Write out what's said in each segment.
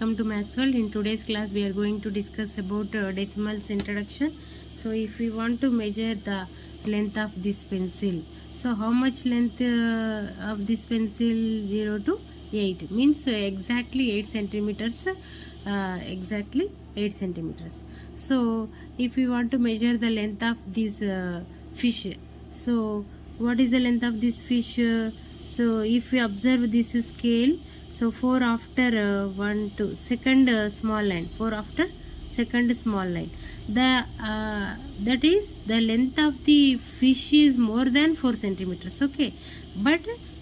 welcome to Maths World. In today's class we are going to discuss about decimals introduction. So if we want to measure the length of this pencil, so how much length of this pencil? 0 to 8 means exactly 8 centimeters, exactly 8 centimeters. So if we want to measure the length of this fish, so what is the length of this fish? So if we observe this scale, so 4 after 1 to second small line, 4 after second small line, the that is the length of the fish is more than 4 centimeters, okay, but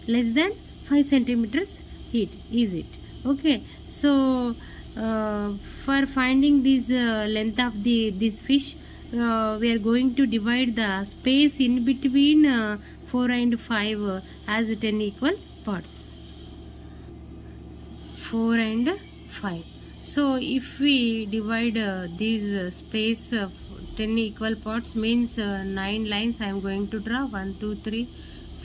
less than 5 centimeters is it, okay. So for finding this length of this fish, we are going to divide the space in between 4 and 5 as 10 equal parts. 4 and 5. So if we divide these space of 10 equal parts means 9 lines I am going to draw. 1 2 3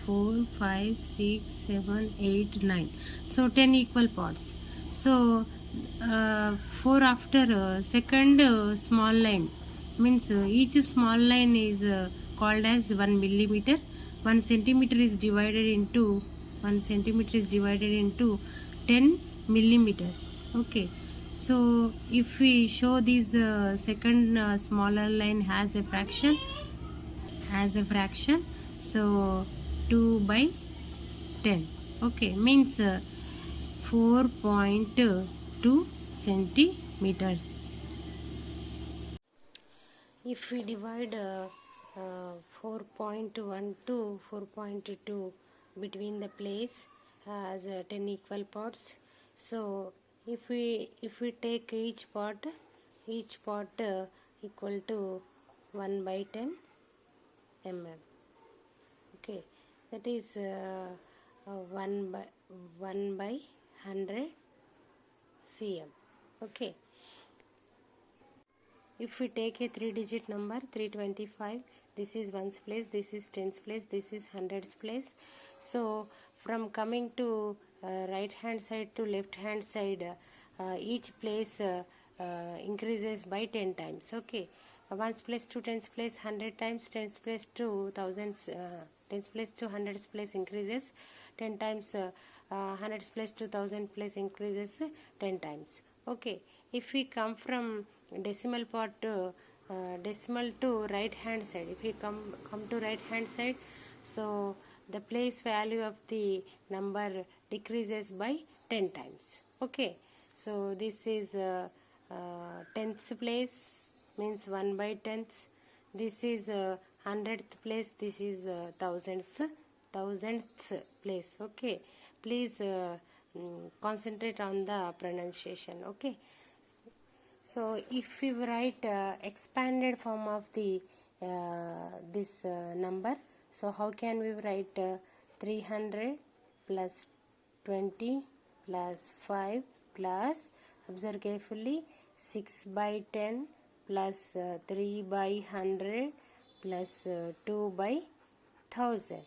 4 5 6 7 8 9. So 10 equal parts. So 4 after second small line means each small line is called as 1 millimeter. 1 centimeter is divided into 10 millimeters, okay. So if we show this second smaller line has a fraction, so 2 by 10, okay, means 4.2 centimeters. If we divide 4.1 to 4.2 between the place as 10 equal parts, so if we take each part equal to 1 by 10 mm, okay, that is 1 by 100 cm, okay. If we take a 3-digit number 325, this is ones place, this is tens place, this is hundreds place. So from coming to right hand side to left hand side, each place increases by 10 times, okay. Ones place to tens place 100 times, tens place to thousands, tens place to hundreds place increases 10 times, hundreds place to thousand place increases 10 times, okay. If we come from decimal part decimal to right hand side, if we come to right hand side, so the place value of the number decreases by 10 times, okay. So this is tenths place means 1 by tenths, this is hundredth place, this is thousandths place, okay. Please concentrate on the pronunciation, okay. So if we write expanded form of the this number, so how can we write 300 plus 20 plus 5 plus, observe carefully, 6 by 10 plus 3 by 100 plus 2 by 1000,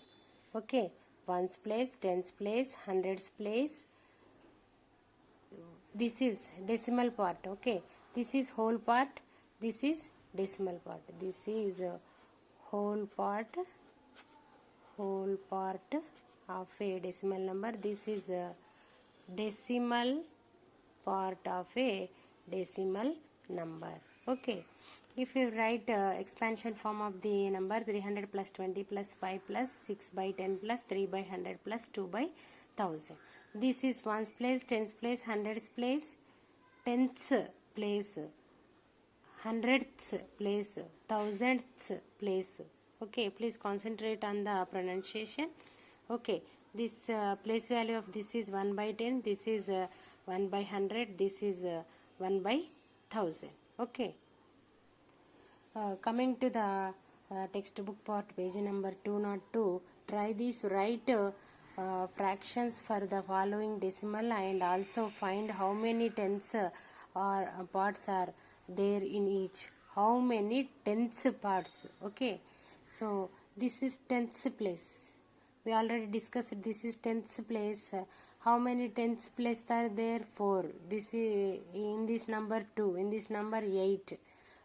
okay. Ones place, tens place, hundreds place, this is decimal part, okay. This is whole part, this is decimal part, this is whole part of a decimal number, this is decimal part of a decimal number, okay. If you write expansion form of the number 300 plus 20 plus 5 plus 6 by 10 plus 3 by 100 plus 2 by 1000, this is ones place, tens place, hundreds place, tenths place, hundredths place, thousandths place, okay. Please concentrate on the pronunciation, okay. This place value of this is 1 by 10, this is 1 by 100, this is 1 by 1000, okay. Coming to the textbook part, page number 202, try this, write fractions for the following decimal and also find how many tenths or parts are there in each. How many tenths parts, okay. So this is tenths place We already discussed this is tens place. How many tens place are there? 4. This is in this number 2, in this number 8.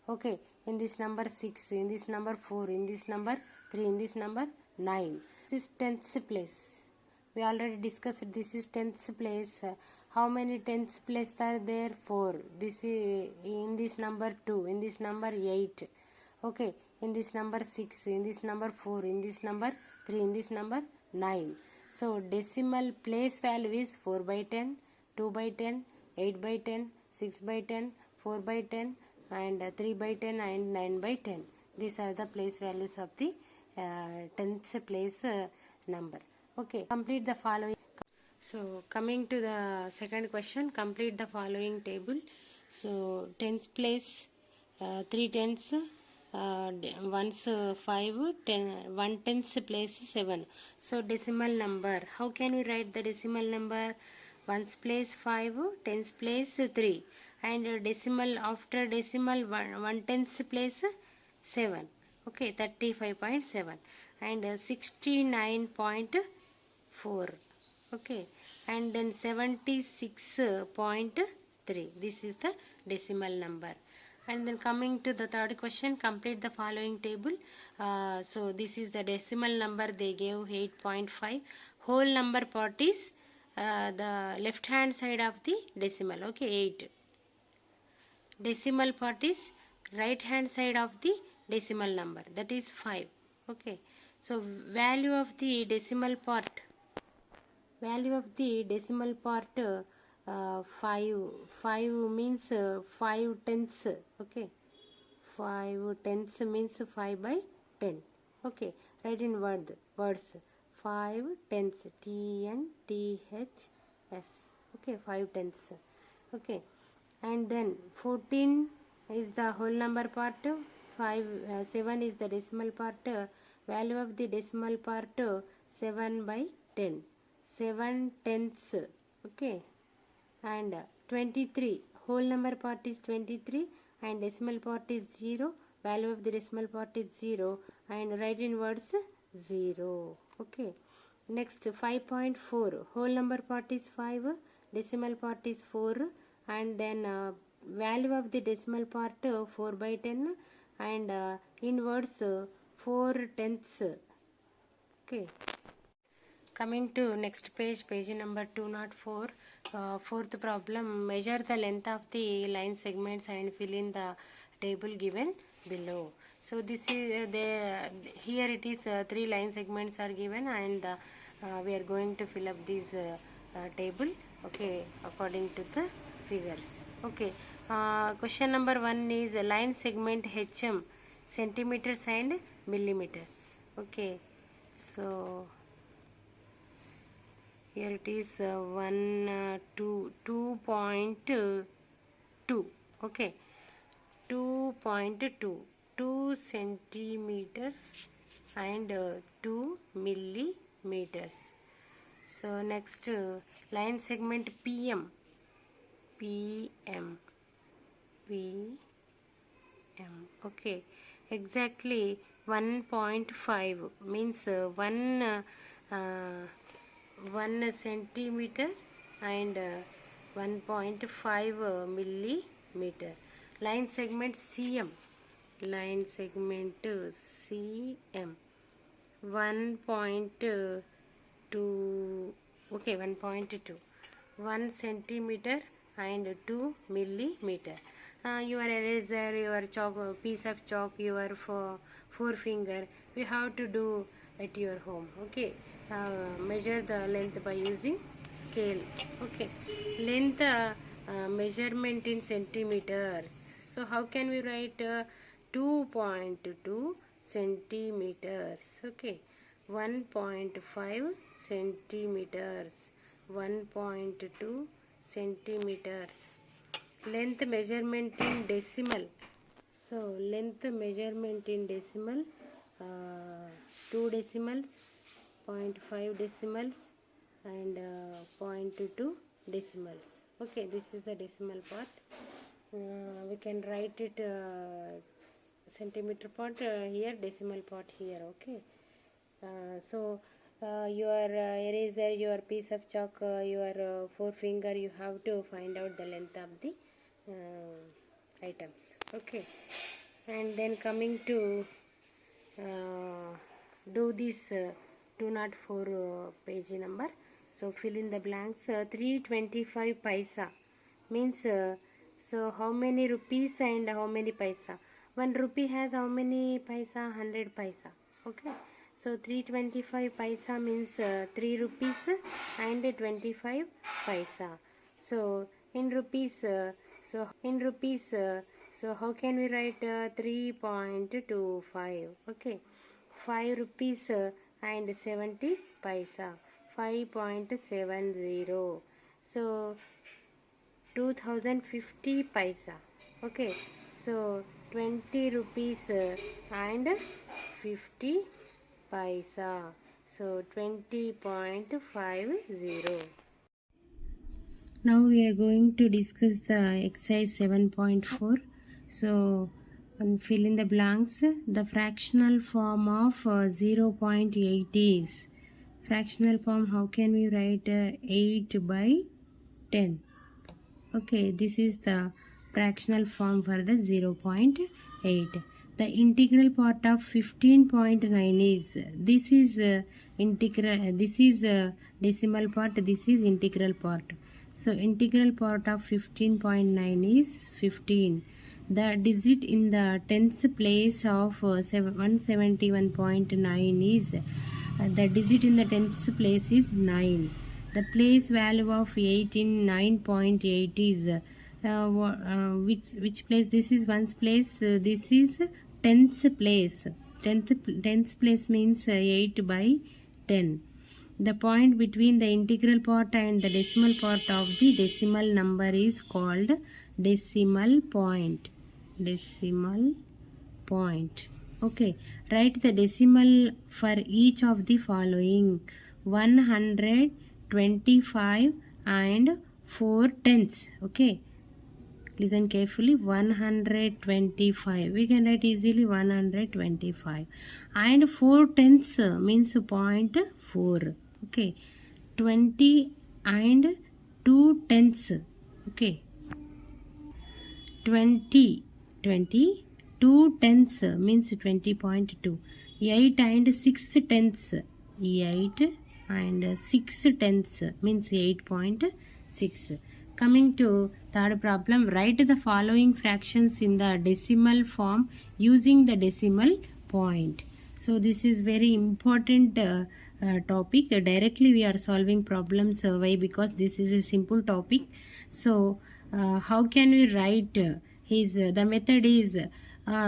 Okay, in this number 6, in this number 4, in this number 3, in this number 9. This is tens place. We already discussed this is tens place. How many tens place are there? 4. This is in this number 2, in this number 8. Okay, in this number 6, in this number 4, in this number 3, in this number 9. So decimal place value is 4 by 10, 2 by 10, 8 by 10, 6 by 10, 4 by 10 and 3 by 10 and 9 by 10. These are the place values of the tens place number. Okay, complete the following. So coming to the second question, complete the following table. So tens place, 3 tens, ones 5, 10, 1 tens place 7. So decimal number, how can we write the decimal number? Ones place 5, tens place 3 and decimal after decimal 1 tens place 7. Okay, 35.7 and 69.4. Okay, and then 76.3. This is the decimal number. And then coming to the third question, complete the following table. So this is the decimal number, they gave 8.5. Whole number part is the left hand side of the decimal. Okay, 8. Decimal part is right hand side of the decimal number, that is 5. Okay, so value of the decimal part, uh, 5 means 5 tenths. Okay, 5 tenths means 5 by 10. Okay, write in words 5 tenths, TNTHS. Okay, 5 tenths. Okay, and then 14 is the whole number part, 7 is the decimal part. Value of the decimal part 7 by 10, 7 tenths. Okay, and 23, whole number part is 23 and decimal part is 0. Value of the decimal part is 0 and write in words 0. Okay, next 5.4, whole number part is 5, decimal part is 4 and then value of the decimal part 4 by 10 and in words 4 tenths. Okay, coming to next page, page number 204. Fourth problem, measure the length of the line segments and fill in the table given below. So this is here it is 3 line segments are given and we are going to fill up this table. Okay, according to the figures. Okay, question number 1 is line segment HM, centimeters and millimeters. Okay, so here it is 2.2. Okay, 2.2, 2 centimeters and 2 millimeters. So next line segment PM, okay, exactly 1.5 means 1 centimeter and 1.5 millimeter. Line segment CM, 1.2, okay, 1.2, 1 centimeter and 2 millimeter. Your eraser, your chalk, piece of chalk, your forefinger, we have to do at your home. Okay, measure the length by using scale. Okay, length measurement in centimeters. So how can we write 2.2 centimeters? Okay, 1.5 centimeters, 1.2 centimeters. Length measurement in decimal. So length measurement in decimal, 2 decimals, 0.5 decimals and 0.2 decimals. Okay, this is the decimal part. We can write it centimeter part here, decimal part here. Okay, so your eraser, your piece of chalk, your forefinger, you have to find out the length of the items. Okay, and then coming to do this 204 page number. So fill in the blanks. 325 paisa means so how many rupees and how many paisa? 1 rupee has how many paisa? 100 paisa. Okay, so 325 paisa means 3 rupees and 25 paisa. So in rupees, so how can we write 3.25? Okay, 5 rupees and 70 paisa, 5.70. So 2050 paisa. Okay, so 20 rupees and 50 paisa. So 20.50. Now we are going to discuss the exercise 7.4. So fill in the blanks. The fractional form of 0.8 is. Fractional form, how can we write 8 by 10? Okay, this is the fractional form for the 0.8. The integral part of 15.9 is, this is integral, this is decimal part, this is integral part. So integral part of 15.9 is 15. The digit in the tens place of 171.9 is, the digit in the tens place is 9. The place value of 8 in 9.8 is which place? This is ones place. This is tens place. Tens place means 8 by 10. The point between the integral part and the decimal part of the decimal number is called decimal point. Decimal point. Okay, write the decimal for each of the following: 125 and 4 tenths. Okay, listen carefully. 125, we can write easily 125, and 4 tenths means 0.4. Okay, 20 and 2 tenths. Okay, 20 2 tenths means 20.2. 8 and 6 tenths, 8 and 6 tenths means 8.6. Coming to third problem, write the following fractions in the decimal form using the decimal point. So this is very important topic. Directly we are solving problems. Why? Because this is a simple topic. So how can we write the method is,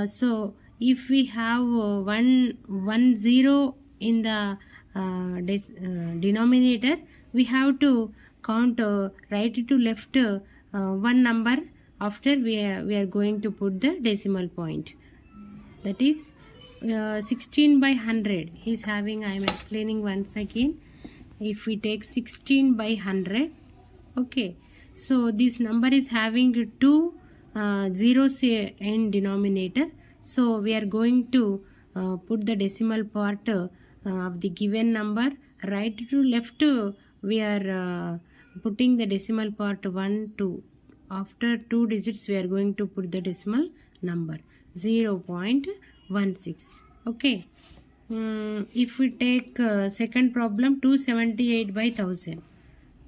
so if we have 1 0 in the denominator, we have to count right to left one number after we are going to put the decimal point. That is 16 by 100 is having, I am explaining once again. If we take 16 by 100, okay, so this number is having 2 zeros in denominator. So we are going to put the decimal part of the given number. Right to left we are putting the decimal part 1 2. After 2 digits we are going to put the decimal number 0.16. Okay, if we take second problem, 278 by 1000.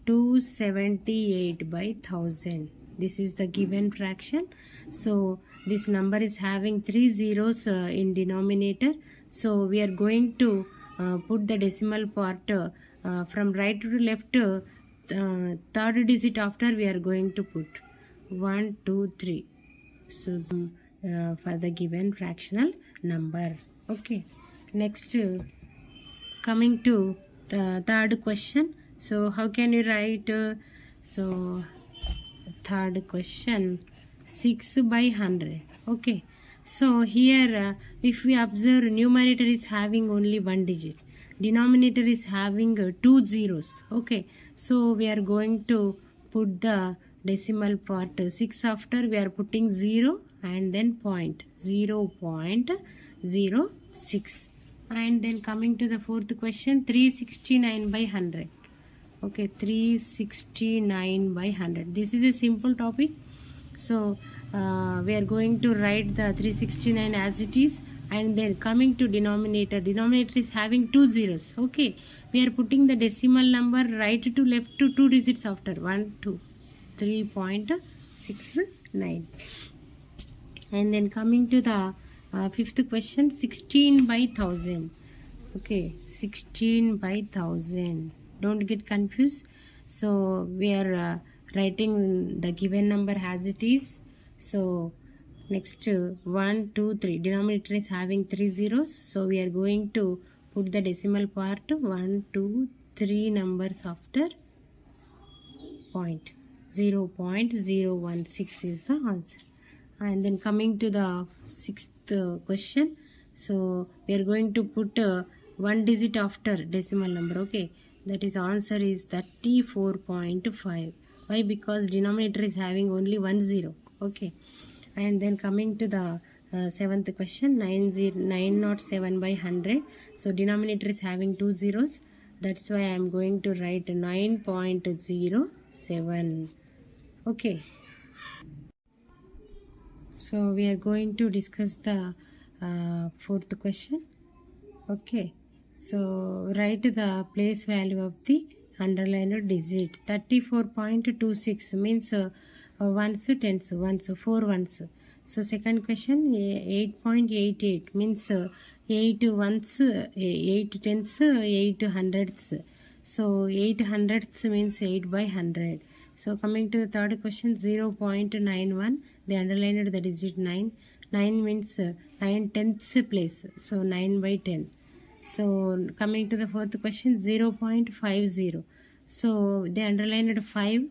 278 by 1000. This is the given fraction. So this number is having 3 zeros in denominator. So we are going to put the decimal part from right to left. Third digit after we are going to put 1 2 3. So for the given fractional number. Okay, next coming to the third question. So how can you write? So third question, 6 by 100. Okay, so here if we observe, numerator is having only one digit, denominator is having 2 zeros. Okay, so we are going to put the decimal part 6 after we are putting 0 and then point 0.06. And then coming to the fourth question, 369 by 100. Okay, 369 by 100. This is a simple topic. So we are going to write the 369 as it is, and then coming to denominator is having two zeros. Okay, we are putting the decimal number right to left to two digits after 1 2 3.69. And then coming to the fifth question, 16 by 1000. Okay, 16 by 1000. Don't get confused. So we are writing the given number as it is. So next 1 2 3, denominator is having three zeros, so we are going to put the decimal part 1 2 3 numbers after point. 0.016 is the answer. And then coming to the sixth question, so we are going to put one digit after decimal number. Okay, that is answer is 34.5. Why? Because denominator is having only 1 0. Okay, and then coming to the seventh question, 907 by 100. So denominator is having two zeros, that's why I am going to write 9.07. Okay, so we are going to discuss the fourth question. Okay, so write the place value of the underlined digit. 34.26 means ones, tens, ones, 4 ones. So second question, 8.88 means 8 ones, 8 tens, 8 hundredths. So 8 hundredths means 8 by 100. So coming to the third question, 0.91, they underlined the digit 9. 9 means 9 tenths place, so 9 by 10. So coming to the fourth question, 0.50. So they underlined 5.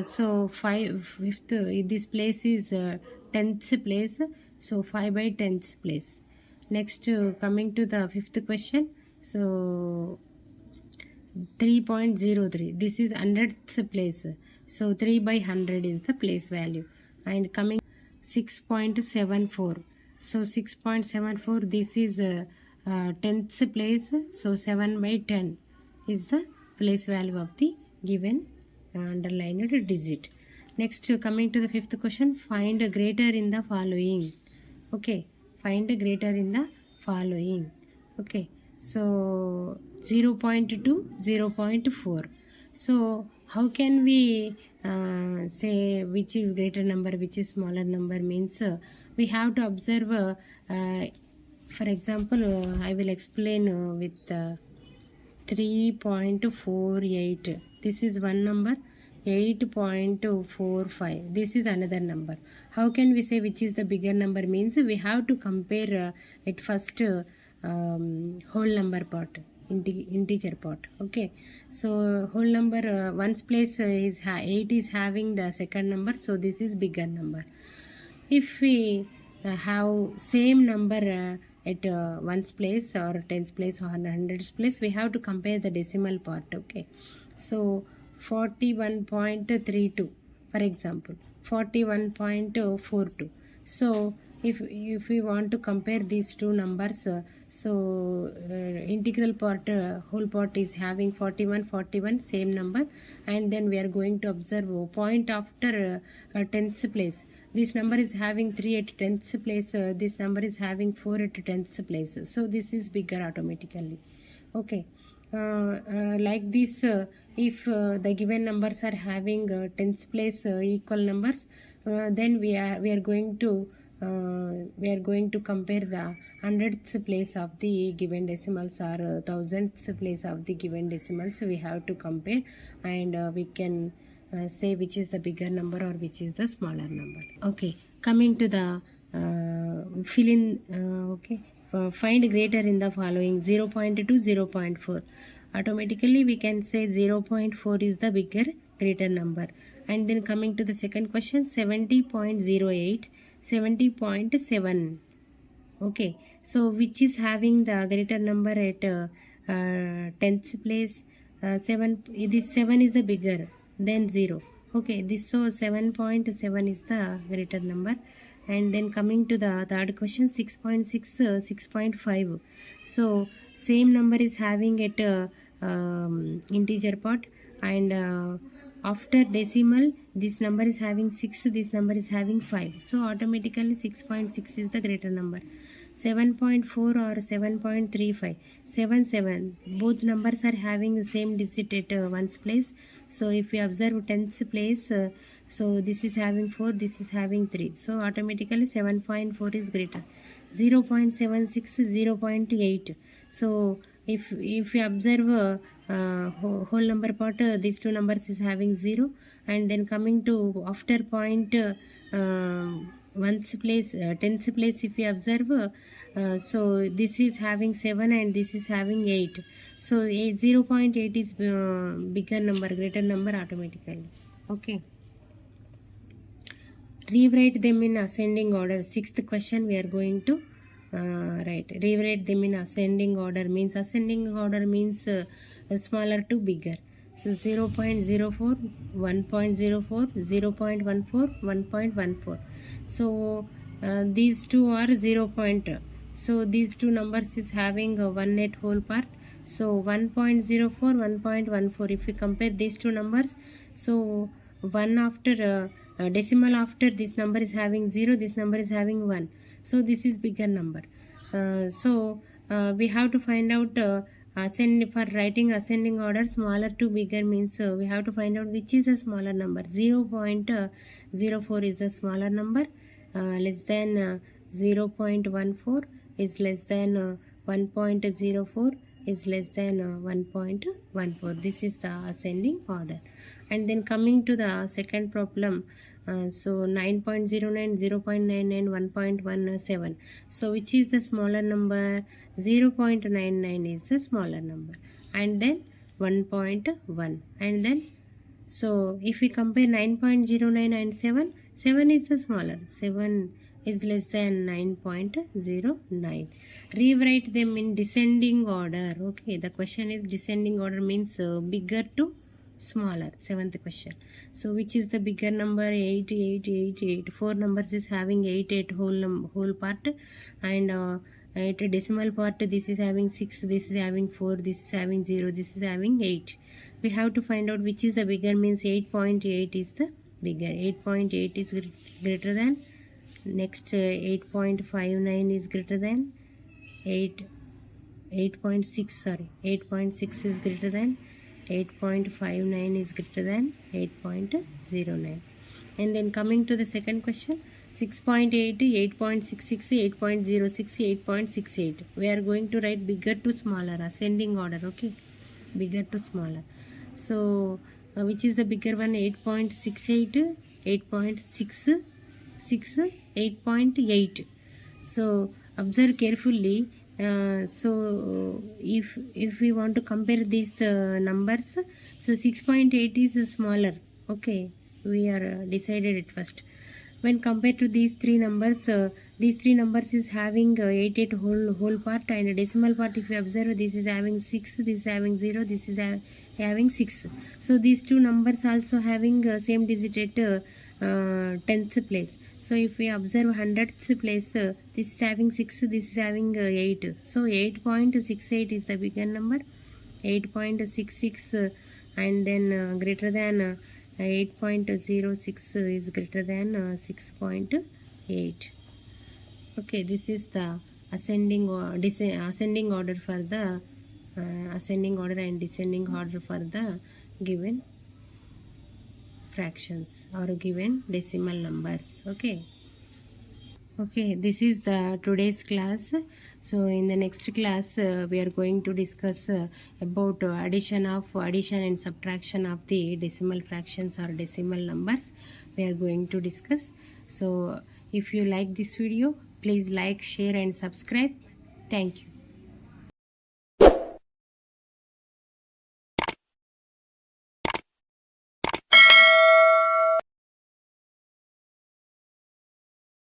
So 5 fifth, this place is tenths place, so 5 by tenths place. Next coming to the fifth question, so 3.03, this is hundredths place, so 3 by 100 is the place value. And coming 6.74, so 6.74, this is tenths place, so 7 by 10 is the place value of the given underlined digit. Next coming to the fifth question, find a greater in the following. Okay, find a greater in the following. Okay, so 0.2, 0.4. So how can we say which is greater number, which is smaller number? Means we have to observe, for example, I will explain with 3.48. This is one number. 8.45, this is another number. How can we say which is the bigger number? Means we have to compare it first whole number part, integer part. Okay, so whole number ones place is 8 is having the second number, so this is bigger number. If we have same number at ones place or tens place or hundreds place, we have to compare the decimal part. Okay, so 41.32, for example, 41.42. So if we want to compare these two numbers, integral part, whole part is having 41 same number, and then we are going to observe point after tenths place. This number is having 3 at tenths place, this number is having 4 at tenths place, so this is bigger automatically. Okay, like this, if the given numbers are having tens place equal numbers, then we are going to compare the hundredths place of the given decimals or thousandths place of the given decimals. We have to compare, and we can say which is the bigger number or which is the smaller number. Okay, coming to the fill in. Okay, find greater in the following: 0.2, 0.4. Automatically we can say 0.4 is the bigger greater number. And then coming to the second question, 70.08, 70.7. Okay, so which is having the greater number at tenths place? 7, this 7 is the bigger than 0. Okay, this, so 7.7 is the greater number. And then coming to the third question, 6.6, 6.5. So same number is having at integer part, and after decimal this number is having 6, this number is having 5. So automatically 6.6 is the greater number. 7.4 or 7.35, 7, both numbers are having the same digit at ones place. So if we observe tens place, so this is having 4, this is having 3, so automatically 7.4 is greater. 0.76, 0.8. So if we observe whole number part, these two numbers is having 0, and then coming to after point ones place, tens place, if we observe, so this is having 7 and this is having 8. So 0.8 is bigger number, greater number automatically. Okay, rewrite them in ascending order. Sixth question we are going to write. Rewrite them in ascending order means smaller to bigger. So 0.04, 1.04, 0.14, 1.14. So these two are 0 point. So these two numbers is having 1 at whole part. So 1.04, 1.14. If we compare these two numbers, so 1 after decimal after this number is having 0, this number is having 1. So this is bigger number. So we have to find out for writing ascending order, smaller to bigger means we have to find out which is a smaller number. 0.04 is a smaller number, less than 0.14 is less than 1.04 is less than 1.14. This is the ascending order. And then coming to the second problem, so 9.09, 0.99, 1.17. So which is the smaller number? 0.99 is the smaller number, and then 1.1. And then so if we compare 9.09 and 7 is the smaller. 7 is less than 9.09. Rewrite them in descending order. Okay, the question is descending order means bigger to smaller. Seventh question. So which is the bigger number? 8, 8, 8, 8. 4 numbers is having 8 at whole part, and at a decimal part this is having 6, this is having 4, this is having 0, this is having 8. We have to find out which is the bigger means 8.8 is the bigger. 8.8 is greater than. Next 8.59 is greater than. 8.6 sorry 8.6 is greater than. 8.59 is greater than 8.09. And then coming to the second question, 6.8, 8.66, 8.06, 8.68. We are going to write bigger to smaller, ascending order. Okay, bigger to smaller. So which is the bigger one? 8.68, 8.66, 8.8. So observe carefully. So if we want to compare these numbers, so 6.8 is smaller. Okay, we are decided it first. When compared to these three numbers is having 8 at whole part, and decimal part if you observe, this is having 6, this is having 0, this is having 6. So these two numbers also having same digit at tenth place. So if we observe hundredths place, this is having 6, this is having 8. So 8.68 is the bigger number. 8.66 and then greater than 8.06 is greater than 6.8. Okay, this is the ascending order for the ascending order and descending order for the given fractions or given decimal numbers. Okay, this is the today's class. So in the next class we are going to discuss about addition and subtraction of the decimal fractions or decimal numbers. We are going to discuss. So if you like this video, please like, share and subscribe. Thank you.